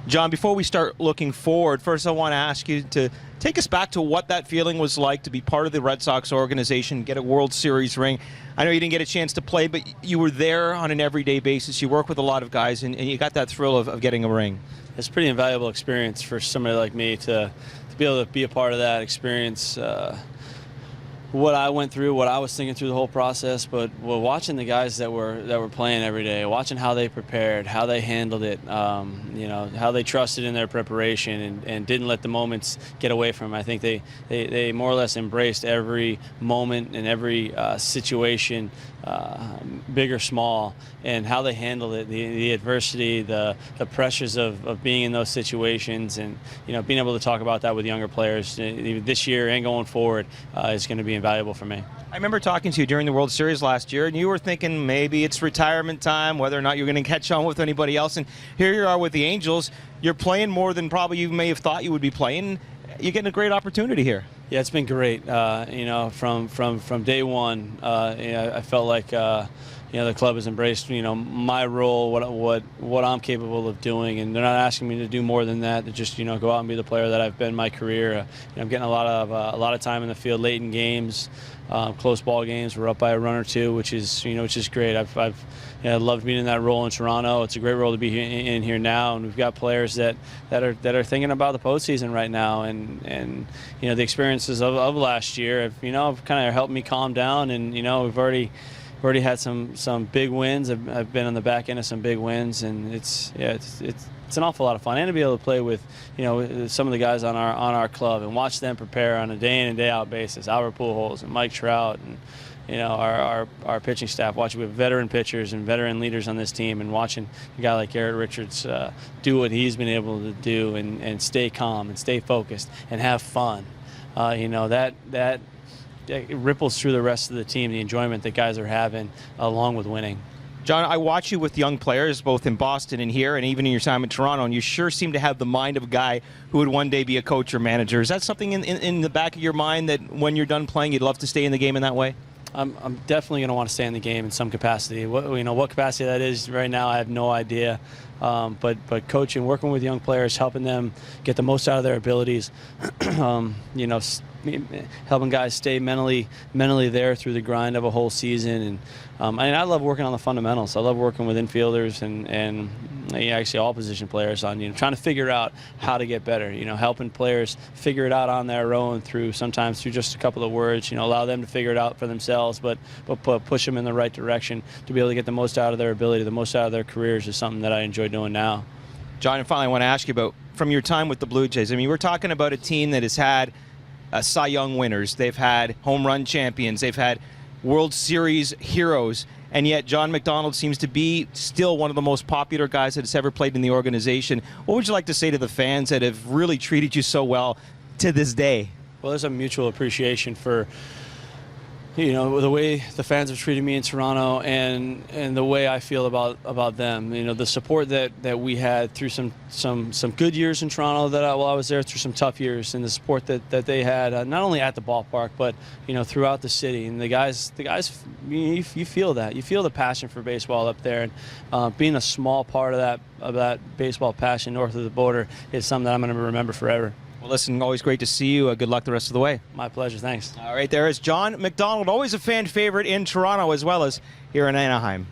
John, before we start looking forward, first I want to ask you to take us back to what that feeling was like to be part of the Red Sox organization, get a World Series ring. I know you didn't get a chance to play, but you were there on an everyday basis. You work with a lot of guys, and you got that thrill of getting a ring. It's a pretty invaluable experience for somebody like me to be able to be a part of that experience. What I went through, what I was thinking through the whole process, but watching the guys that were playing every day, watching how they prepared, how they handled it, how they trusted in their preparation and didn't let the moments get away from them. I think they more or less embraced every moment and every situation, big or small, and how they handled it, the adversity, the pressures of being in those situations, and being able to talk about that with younger players this year and going forward is going to be invaluable for me. I remember talking to you during the World Series last year, and you were thinking maybe it's retirement time, whether or not you're going to catch on with anybody else. And here you are with the Angels. You're playing more than probably you may have thought you would be playing. You're getting a great opportunity here. Yeah, it's been great. From day one, I felt like the club has embraced my role, what I'm capable of doing, and they're not asking me to do more than that. To just go out and be the player that I've been my career. I'm getting a lot of time in the field, late in games, close ball games. We're up by a run or two, which is great. I've loved being in that role in Toronto. It's a great role to be in here now, and we've got players that are thinking about the postseason right now, and the experiences of last year have kind of helped me calm down, and we've already had some big wins. I've been on the back end of some big wins, and it's an awful lot of fun. And to be able to play with some of the guys on our club and watch them prepare on a day in and day out basis. Albert Pujols and Mike Trout and our pitching staff. Watching with veteran pitchers and veteran leaders on this team, and watching a guy like Garrett Richards do what he's been able to do and stay calm and stay focused and have fun. That it ripples through the rest of the team, the enjoyment that guys are having along with winning. John, I watch you with young players, both in Boston and here, and even in your time in Toronto, and you sure seem to have the mind of a guy who would one day be a coach or manager. Is that something in the back of your mind that when you're done playing, you'd love to stay in the game in that way? I'm definitely going to want to stay in the game in some capacity. What capacity that is right now, I have no idea. But coaching, working with young players, helping them get the most out of their abilities, helping guys stay mentally there through the grind of a whole season. And I love working on the fundamentals. I love working with infielders and actually all position players on trying to figure out how to get better. Helping players figure it out on their own sometimes through just a couple of words. Allow them to figure it out for themselves, but push them in the right direction to be able to get the most out of their ability, the most out of their careers is something that I enjoy doing now. John, and finally, I want to ask you about from your time with the Blue Jays. I mean, we're talking about a team that has had Cy Young winners. They've had home run champions. They've had World Series heroes. And yet John MacDonald seems to be still one of the most popular guys that has ever played in the organization. What would you like to say to the fans that have really treated you so well to this day? Well, there's a mutual appreciation for the way the fans have treated me in Toronto and the way I feel about them. The support that we had through some good years in Toronto while I was there, through some tough years, and the support that they had not only at the ballpark but throughout the city. And the guys, you feel that. You feel the passion for baseball up there, and being a small part of that baseball passion north of the border is something that I'm going to remember forever. Well, listen, always great to see you. Good luck the rest of the way. My pleasure. Thanks. All right, there is John MacDonald, always a fan favorite in Toronto as well as here in Anaheim.